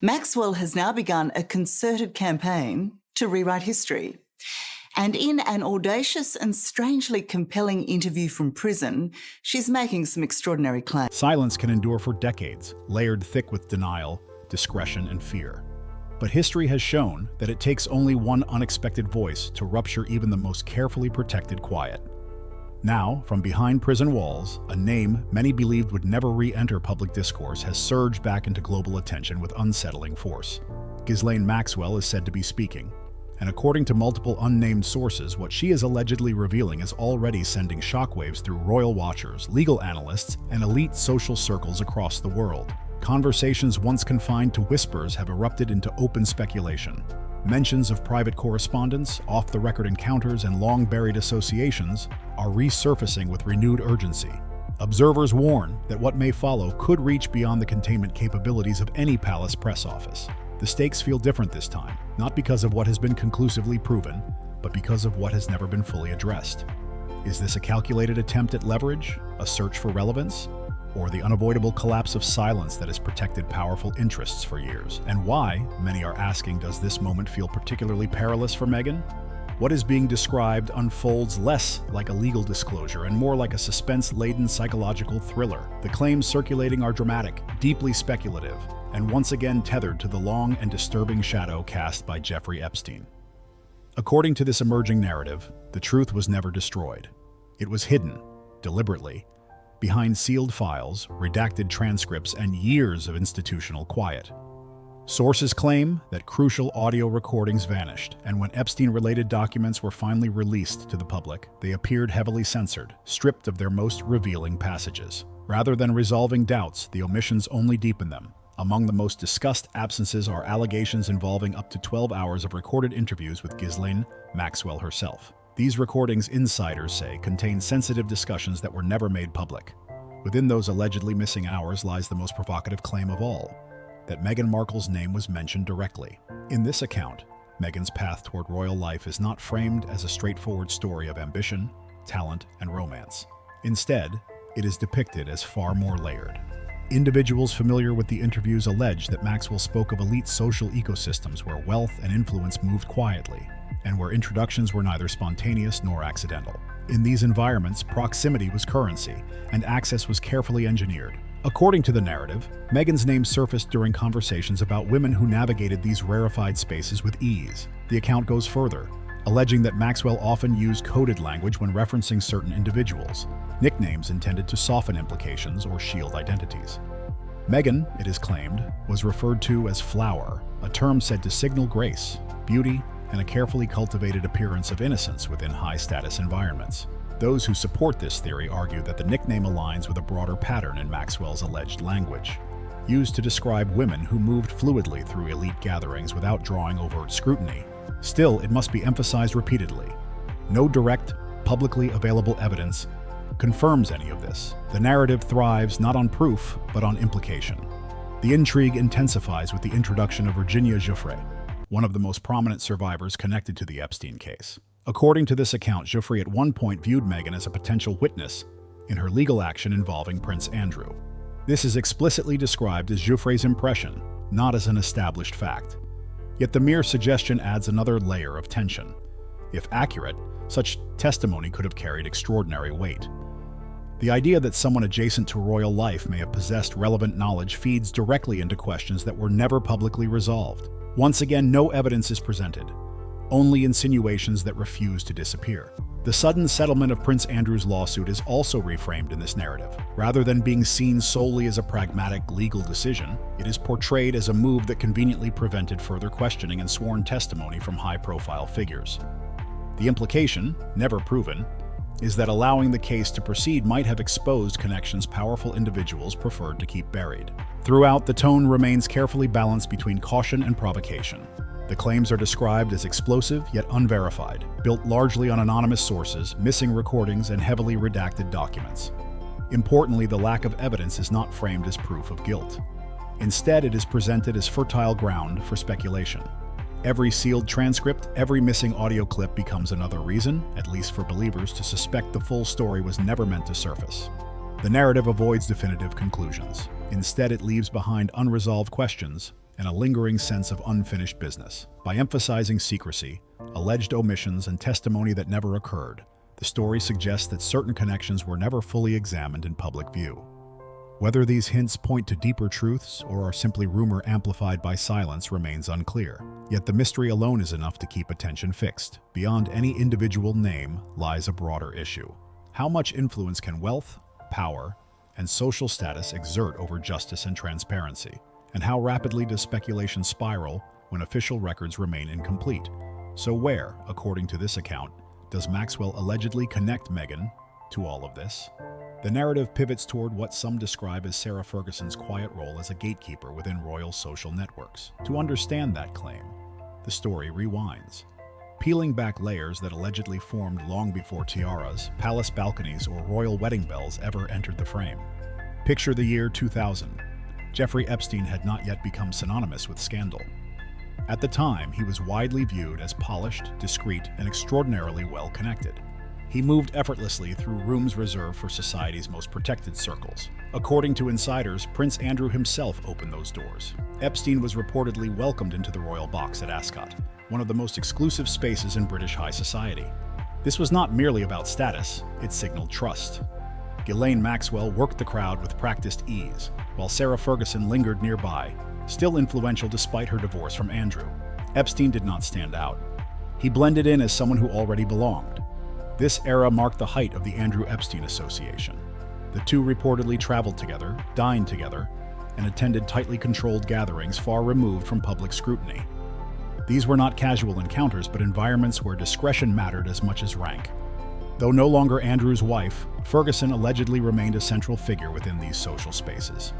Maxwell has now begun a concerted campaign to rewrite history. And in an audacious and strangely compelling interview from prison, she's making some extraordinary claims. Silence can endure for decades, layered thick with denial, discretion, and fear. But history has shown that it takes only one unexpected voice to rupture even the most carefully protected quiet. Now, from behind prison walls, a name many believed would never re-enter public discourse has surged back into global attention with unsettling force. Ghislaine Maxwell is said to be speaking, and according to multiple unnamed sources, what she is allegedly revealing is already sending shockwaves through royal watchers, legal analysts, and elite social circles across the world. Conversations once confined to whispers have erupted into open speculation. Mentions of private correspondence, off-the-record encounters, and long-buried associations are resurfacing with renewed urgency. Observers warn that what may follow could reach beyond the containment capabilities of any palace press office. The stakes feel different this time, not because of what has been conclusively proven, but because of what has never been fully addressed. Is this a calculated attempt at leverage, a search for relevance, or the unavoidable collapse of silence that has protected powerful interests for years? And why, many are asking, does this moment feel particularly perilous for Meghan? What is being described unfolds less like a legal disclosure and more like a suspense-laden psychological thriller. The claims circulating are dramatic, deeply speculative, and once again tethered to the long and disturbing shadow cast by Jeffrey Epstein. According to this emerging narrative, the truth was never destroyed. It was hidden, deliberately, behind sealed files, redacted transcripts, and years of institutional quiet. Sources claim that crucial audio recordings vanished, and when Epstein-related documents were finally released to the public, they appeared heavily censored, stripped of their most revealing passages. Rather than resolving doubts, the omissions only deepened them. Among the most discussed absences are allegations involving up to 12 hours of recorded interviews with Ghislaine Maxwell herself. These recordings, insiders say, contain sensitive discussions that were never made public. Within those allegedly missing hours lies the most provocative claim of all, that Meghan Markle's name was mentioned directly. In this account, Meghan's path toward royal life is not framed as a straightforward story of ambition, talent, and romance. Instead, it is depicted as far more layered. Individuals familiar with the interviews allege that Maxwell spoke of elite social ecosystems where wealth and influence moved quietly, and where introductions were neither spontaneous nor accidental. In these environments, proximity was currency, and access was carefully engineered. According to the narrative, Meghan's name surfaced during conversations about women who navigated these rarefied spaces with ease. The account goes further, alleging that Maxwell often used coded language when referencing certain individuals, nicknames intended to soften implications or shield identities. Meghan, it is claimed, was referred to as Flower, a term said to signal grace, beauty, and a carefully cultivated appearance of innocence within high-status environments. Those who support this theory argue that the nickname aligns with a broader pattern in Maxwell's alleged language, used to describe women who moved fluidly through elite gatherings without drawing overt scrutiny. Still, it must be emphasized repeatedly, no direct, publicly available evidence confirms any of this. The narrative thrives not on proof, but on implication. The intrigue intensifies with the introduction of Virginia Giuffre, one of the most prominent survivors connected to the Epstein case. According to this account, Giuffre at one point viewed Meghan as a potential witness in her legal action involving Prince Andrew. This is explicitly described as Giuffre's impression, not as an established fact. Yet the mere suggestion adds another layer of tension. If accurate, such testimony could have carried extraordinary weight. The idea that someone adjacent to royal life may have possessed relevant knowledge feeds directly into questions that were never publicly resolved. Once again, no evidence is presented, only insinuations that refuse to disappear. The sudden settlement of Prince Andrew's lawsuit is also reframed in this narrative. Rather than being seen solely as a pragmatic legal decision, it is portrayed as a move that conveniently prevented further questioning and sworn testimony from high-profile figures. The implication, never proven, is that allowing the case to proceed might have exposed connections powerful individuals preferred to keep buried. Throughout, the tone remains carefully balanced between caution and provocation. The claims are described as explosive yet unverified, built largely on anonymous sources, missing recordings, and heavily redacted documents. Importantly, the lack of evidence is not framed as proof of guilt. Instead, it is presented as fertile ground for speculation. Every sealed transcript, every missing audio clip becomes another reason, at least for believers, to suspect the full story was never meant to surface. The narrative avoids definitive conclusions. Instead, it leaves behind unresolved questions, and a lingering sense of unfinished business. By emphasizing secrecy, alleged omissions, and testimony that never occurred, the story suggests that certain connections were never fully examined in public view. Whether these hints point to deeper truths or are simply rumor amplified by silence remains unclear. Yet the mystery alone is enough to keep attention fixed. Beyond any individual name lies a broader issue. How much influence can wealth, power, and social status exert over justice and transparency? And how rapidly does speculation spiral when official records remain incomplete? So where, according to this account, does Maxwell allegedly connect Meghan to all of this? The narrative pivots toward what some describe as Sarah Ferguson's quiet role as a gatekeeper within royal social networks. To understand that claim, the story rewinds, peeling back layers that allegedly formed long before tiaras, palace balconies, or royal wedding bells ever entered the frame. Picture the year 2000. Jeffrey Epstein had not yet become synonymous with scandal. At the time, he was widely viewed as polished, discreet, and extraordinarily well-connected. He moved effortlessly through rooms reserved for society's most protected circles. According to insiders, Prince Andrew himself opened those doors. Epstein was reportedly welcomed into the royal box at Ascot, one of the most exclusive spaces in British high society. This was not merely about status, it signaled trust. Ghislaine Maxwell worked the crowd with practiced ease, while Sarah Ferguson lingered nearby, still influential despite her divorce from Andrew. Epstein did not stand out. He blended in as someone who already belonged. This era marked the height of the Andrew Epstein Association. The two reportedly traveled together, dined together, and attended tightly controlled gatherings far removed from public scrutiny. These were not casual encounters, but environments where discretion mattered as much as rank. Though no longer Andrew's wife, Ferguson allegedly remained a central figure within these social spaces.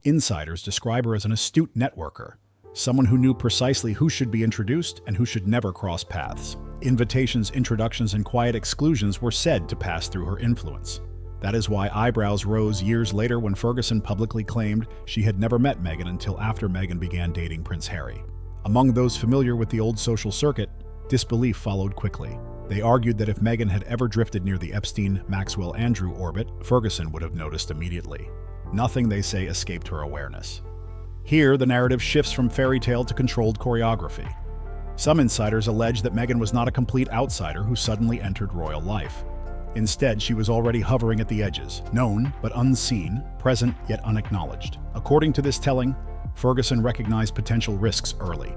Insiders describe her as an astute networker, someone who knew precisely who should be introduced and who should never cross paths. Invitations, introductions, and quiet exclusions were said to pass through her influence. That is why eyebrows rose years later when Ferguson publicly claimed she had never met Meghan until after Meghan began dating Prince Harry. Among those familiar with the old social circuit, disbelief followed quickly. They argued that if Meghan had ever drifted near the Epstein-Maxwell-Andrew orbit, Ferguson would have noticed immediately. Nothing, they say, escaped her awareness. Here, the narrative shifts from fairy tale to controlled choreography. Some insiders allege that Meghan was not a complete outsider who suddenly entered royal life. Instead, she was already hovering at the edges, known but unseen, present yet unacknowledged. According to this telling, Ferguson recognized potential risks early.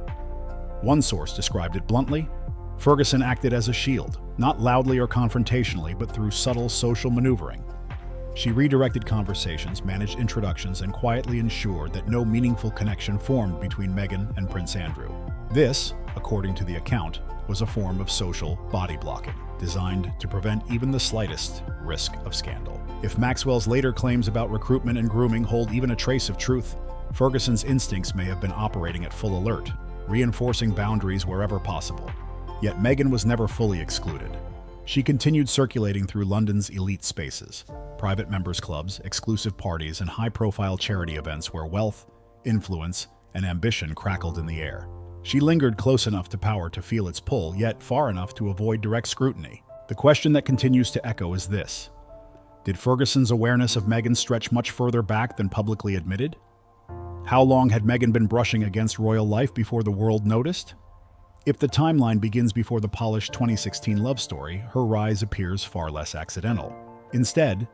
One source described it bluntly: Ferguson acted as a shield, not loudly or confrontationally, but through subtle social maneuvering. She redirected conversations, managed introductions, and quietly ensured that no meaningful connection formed between Meghan and Prince Andrew. This, according to the account, was a form of social body blocking, designed to prevent even the slightest risk of scandal. If Maxwell's later claims about recruitment and grooming hold even a trace of truth, Ferguson's instincts may have been operating at full alert, reinforcing boundaries wherever possible. Yet Meghan was never fully excluded. She continued circulating through London's elite spaces, private members' clubs, exclusive parties, and high-profile charity events where wealth, influence, and ambition crackled in the air. She lingered close enough to power to feel its pull, yet far enough to avoid direct scrutiny. The question that continues to echo is this: did Ferguson's awareness of Meghan stretch much further back than publicly admitted? How long had Meghan been brushing against royal life before the world noticed? If the timeline begins before the polished 2016 love story, her rise appears far less accidental. Instead,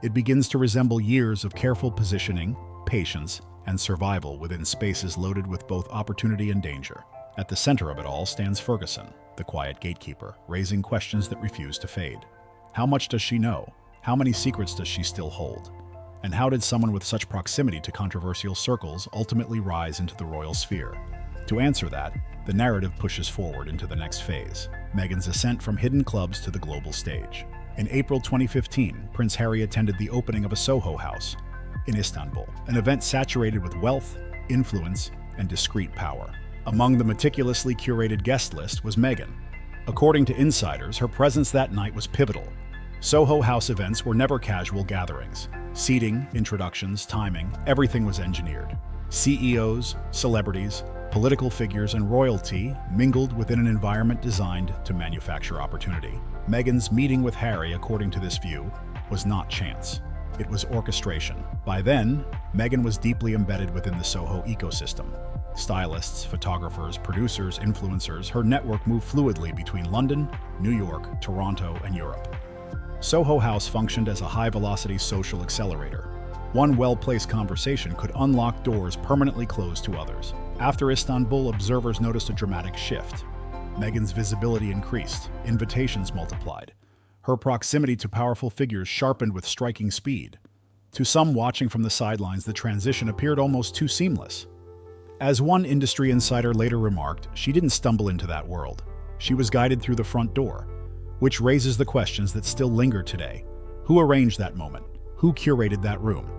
it begins to resemble years of careful positioning, patience, and survival within spaces loaded with both opportunity and danger. At the center of it all stands Ferguson, the quiet gatekeeper, raising questions that refuse to fade. How much does she know? How many secrets does she still hold? And how did someone with such proximity to controversial circles ultimately rise into the royal sphere? To answer that, the narrative pushes forward into the next phase, Meghan's ascent from hidden clubs to the global stage. In April 2015, Prince Harry attended the opening of a Soho house in Istanbul, an event saturated with wealth, influence, and discreet power. Among the meticulously curated guest list was Meghan. According to insiders, her presence that night was pivotal. Soho House events were never casual gatherings. Seating, introductions, timing, everything was engineered. CEOs, celebrities, political figures, and royalty mingled within an environment designed to manufacture opportunity. Meghan's meeting with Harry, according to this view, was not chance. It was orchestration. By then, Meghan was deeply embedded within the Soho ecosystem. Stylists, photographers, producers, influencers, her network moved fluidly between London, New York, Toronto, and Europe. Soho House functioned as a high-velocity social accelerator. One well-placed conversation could unlock doors permanently closed to others. After Istanbul, observers noticed a dramatic shift. Meghan's visibility increased, invitations multiplied. Her proximity to powerful figures sharpened with striking speed. To some watching from the sidelines, the transition appeared almost too seamless. As one industry insider later remarked, she didn't stumble into that world. She was guided through the front door, which raises the questions that still linger today. Who arranged that moment? Who curated that room?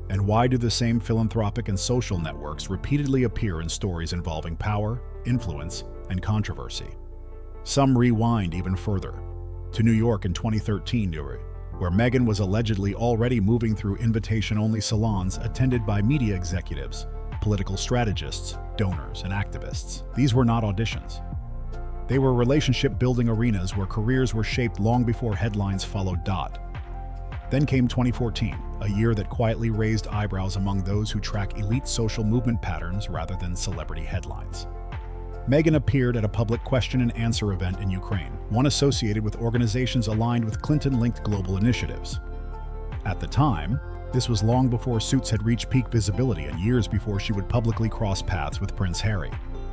And why do the same philanthropic and social networks repeatedly appear in stories involving power, influence, and controversy? Some rewind even further, to New York in 2013, where Meghan was allegedly already moving through invitation-only salons attended by media executives, political strategists, donors, and activists. These were not auditions. They were relationship-building arenas where careers were shaped long before headlines followed. Then came 2014, a year that quietly raised eyebrows among those who track elite social movement patterns rather than celebrity headlines. Meghan appeared at a public question-and-answer event in Ukraine, one associated with organizations aligned with Clinton-linked global initiatives. At the time, this was long before Suits had reached peak visibility and years before she would publicly cross paths with Prince Harry.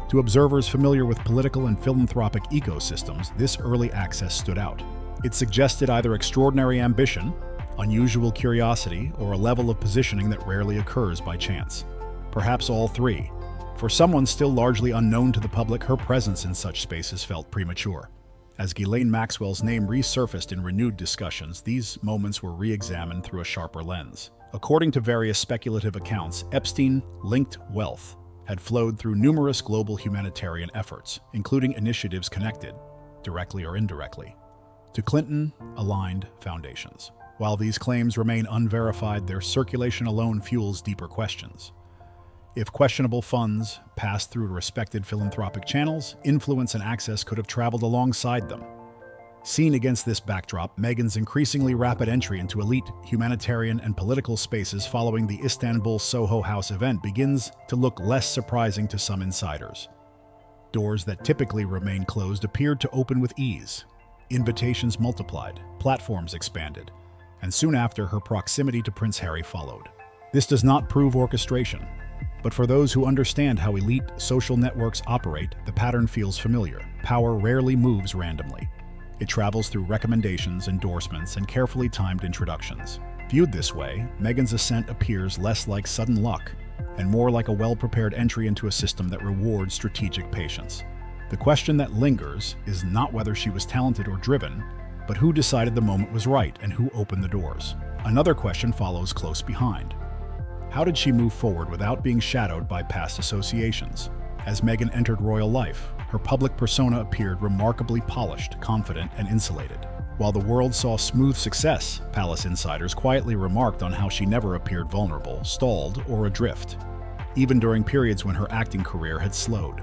To observers familiar with political and philanthropic ecosystems, this early access stood out. It suggested either extraordinary ambition, unusual curiosity, or a level of positioning that rarely occurs by chance. Perhaps all three. For someone still largely unknown to the public, her presence in such spaces felt premature. As Ghislaine Maxwell's name resurfaced in renewed discussions, these moments were re-examined through a sharper lens. According to various speculative accounts, Epstein-linked wealth had flowed through numerous global humanitarian efforts, including initiatives connected, directly or indirectly, to Clinton-aligned foundations. While these claims remain unverified, their circulation alone fuels deeper questions. If questionable funds passed through respected philanthropic channels, influence and access could have traveled alongside them. Seen against this backdrop, Meghan's increasingly rapid entry into elite humanitarian and political spaces following the Istanbul Soho House event begins to look less surprising to some insiders. Doors that typically remain closed appeared to open with ease. Invitations multiplied, platforms expanded, and soon after, her proximity to Prince Harry followed. This does not prove orchestration, but for those who understand how elite social networks operate, the pattern feels familiar. Power rarely moves randomly. It travels through recommendations, endorsements, and carefully timed introductions. Viewed this way, Meghan's ascent appears less like sudden luck and more like a well-prepared entry into a system that rewards strategic patience. The question that lingers is not whether she was talented or driven, but who decided the moment was right and who opened the doors. Another question follows close behind. How did she move forward without being shadowed by past associations? As Meghan entered royal life, her public persona appeared remarkably polished, confident, and insulated. While the world saw smooth success, palace insiders quietly remarked on how she never appeared vulnerable, stalled, or adrift, even during periods when her acting career had slowed.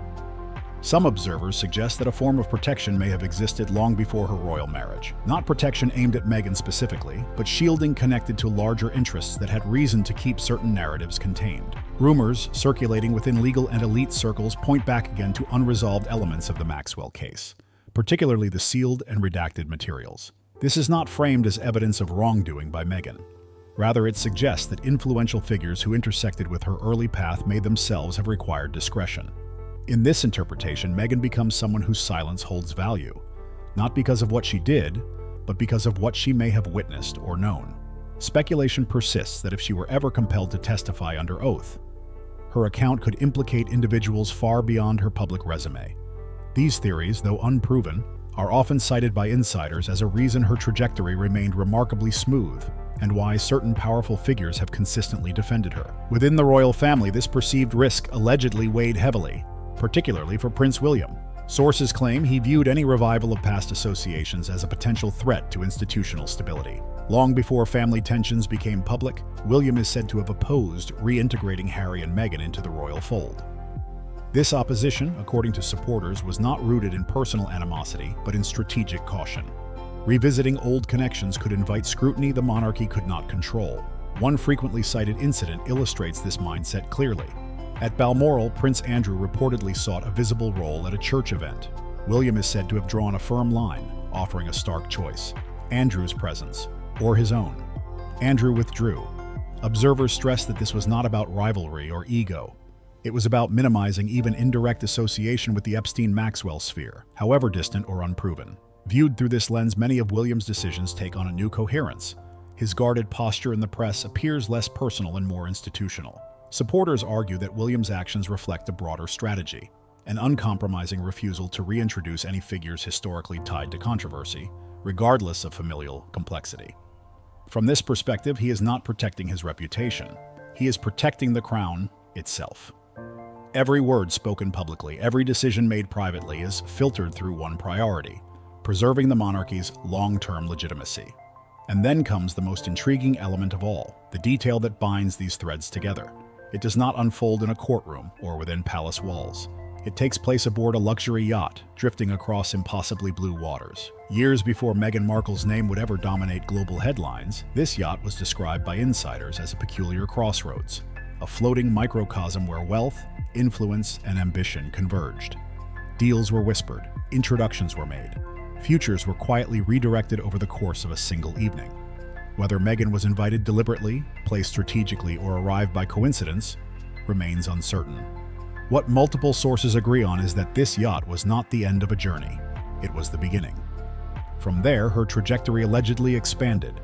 Some observers suggest that a form of protection may have existed long before her royal marriage. Not protection aimed at Meghan specifically, but shielding connected to larger interests that had reason to keep certain narratives contained. Rumors circulating within legal and elite circles point back again to unresolved elements of the Maxwell case, particularly the sealed and redacted materials. This is not framed as evidence of wrongdoing by Meghan. Rather, it suggests that influential figures who intersected with her early path may themselves have required discretion. In this interpretation, Meghan becomes someone whose silence holds value, not because of what she did, but because of what she may have witnessed or known. Speculation persists that if she were ever compelled to testify under oath, her account could implicate individuals far beyond her public resume. These theories, though unproven, are often cited by insiders as a reason her trajectory remained remarkably smooth, and why certain powerful figures have consistently defended her. Within the royal family, this perceived risk allegedly weighed heavily, particularly for Prince William. Sources claim he viewed any revival of past associations as a potential threat to institutional stability. Long before family tensions became public, William is said to have opposed reintegrating Harry and Meghan into the royal fold. This opposition, according to supporters, was not rooted in personal animosity, but in strategic caution. Revisiting old connections could invite scrutiny the monarchy could not control. One frequently cited incident illustrates this mindset clearly. At Balmoral, Prince Andrew reportedly sought a visible role at a church event. William is said to have drawn a firm line, offering a stark choice: Andrew's presence or his own. Andrew withdrew. Observers stressed that this was not about rivalry or ego. It was about minimizing even indirect association with the Epstein-Maxwell sphere, however distant or unproven. Viewed through this lens, many of William's decisions take on a new coherence. His guarded posture in the press appears less personal and more institutional. Supporters argue that William's actions reflect a broader strategy, an uncompromising refusal to reintroduce any figures historically tied to controversy, regardless of familial complexity. From this perspective, he is not protecting his reputation. He is protecting the crown itself. Every word spoken publicly, every decision made privately is filtered through one priority: preserving the monarchy's long-term legitimacy. And then comes the most intriguing element of all, the detail that binds these threads together. It does not unfold in a courtroom or within palace walls. It takes place aboard a luxury yacht, drifting across impossibly blue waters. Years before Meghan Markle's name would ever dominate global headlines, this yacht was described by insiders as a peculiar crossroads, a floating microcosm where wealth, influence, and ambition converged. Deals were whispered, introductions were made, futures were quietly redirected over the course of a single evening. Whether Meghan was invited deliberately, placed strategically, or arrived by coincidence remains uncertain. What multiple sources agree on is that this yacht was not the end of a journey. It was the beginning. From there, her trajectory allegedly expanded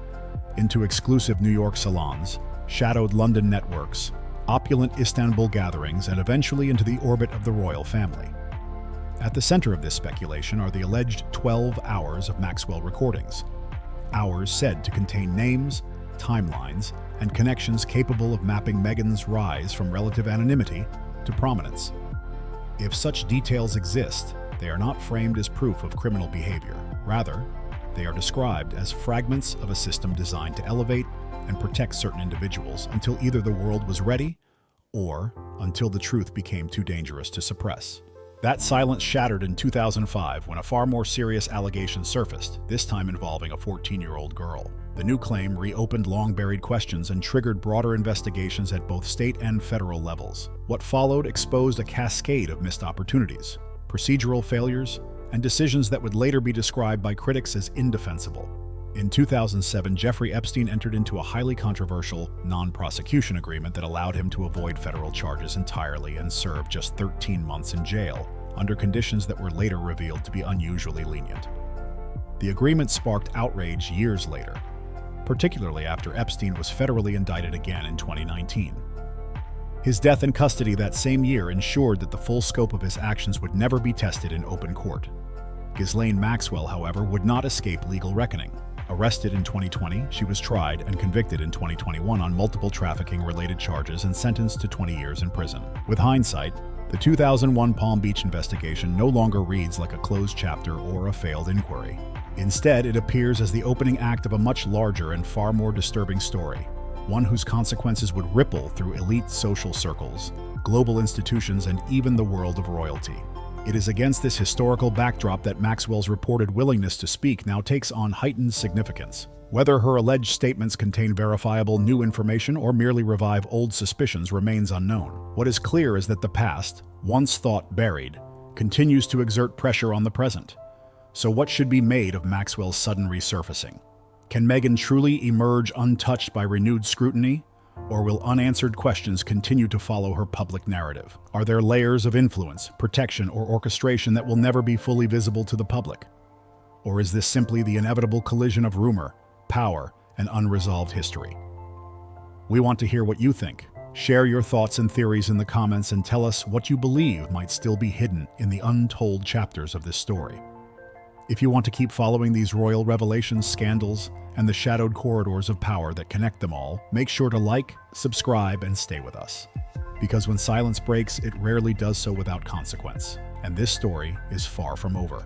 into exclusive New York salons, shadowed London networks, opulent Istanbul gatherings, and eventually into the orbit of the royal family. At the center of this speculation are the alleged 12 hours of Maxwell recordings, hours said to contain names, timelines, and connections capable of mapping Meghan's rise from relative anonymity to prominence. If such details exist, they are not framed as proof of criminal behavior. Rather, they are described as fragments of a system designed to elevate and protect certain individuals until either the world was ready or until the truth became too dangerous to suppress. That silence shattered in 2005 when a far more serious allegation surfaced, this time involving a 14-year-old girl. The new claim reopened long-buried questions and triggered broader investigations at both state and federal levels. What followed exposed a cascade of missed opportunities, procedural failures, and decisions that would later be described by critics as indefensible. In 2007, Jeffrey Epstein entered into a highly controversial non-prosecution agreement that allowed him to avoid federal charges entirely and serve just 13 months in jail, under conditions that were later revealed to be unusually lenient. The agreement sparked outrage years later, particularly after Epstein was federally indicted again in 2019. His death in custody that same year ensured that the full scope of his actions would never be tested in open court. Ghislaine Maxwell, however, would not escape legal reckoning. Arrested in 2020, she was tried and convicted in 2021 on multiple trafficking-related charges and sentenced to 20 years in prison. With hindsight, the 2001 Palm Beach investigation no longer reads like a closed chapter or a failed inquiry. Instead, it appears as the opening act of a much larger and far more disturbing story, one whose consequences would ripple through elite social circles, global institutions, and even the world of royalty. It is against this historical backdrop that Maxwell's reported willingness to speak now takes on heightened significance. Whether her alleged statements contain verifiable new information or merely revive old suspicions remains unknown. What is clear is that the past, once thought buried, continues to exert pressure on the present. So what should be made of Maxwell's sudden resurfacing? Can Meghan truly emerge untouched by renewed scrutiny? Or will unanswered questions continue to follow her public narrative? Are there layers of influence, protection, or orchestration that will never be fully visible to the public? Or is this simply the inevitable collision of rumor, power, and unresolved history? We want to hear what you think. Share your thoughts and theories in the comments and tell us what you believe might still be hidden in the untold chapters of this story. If you want to keep following these royal revelations, scandals, and the shadowed corridors of power that connect them all, make sure to like, subscribe, and stay with us. Because when silence breaks, it rarely does so without consequence. And this story is far from over.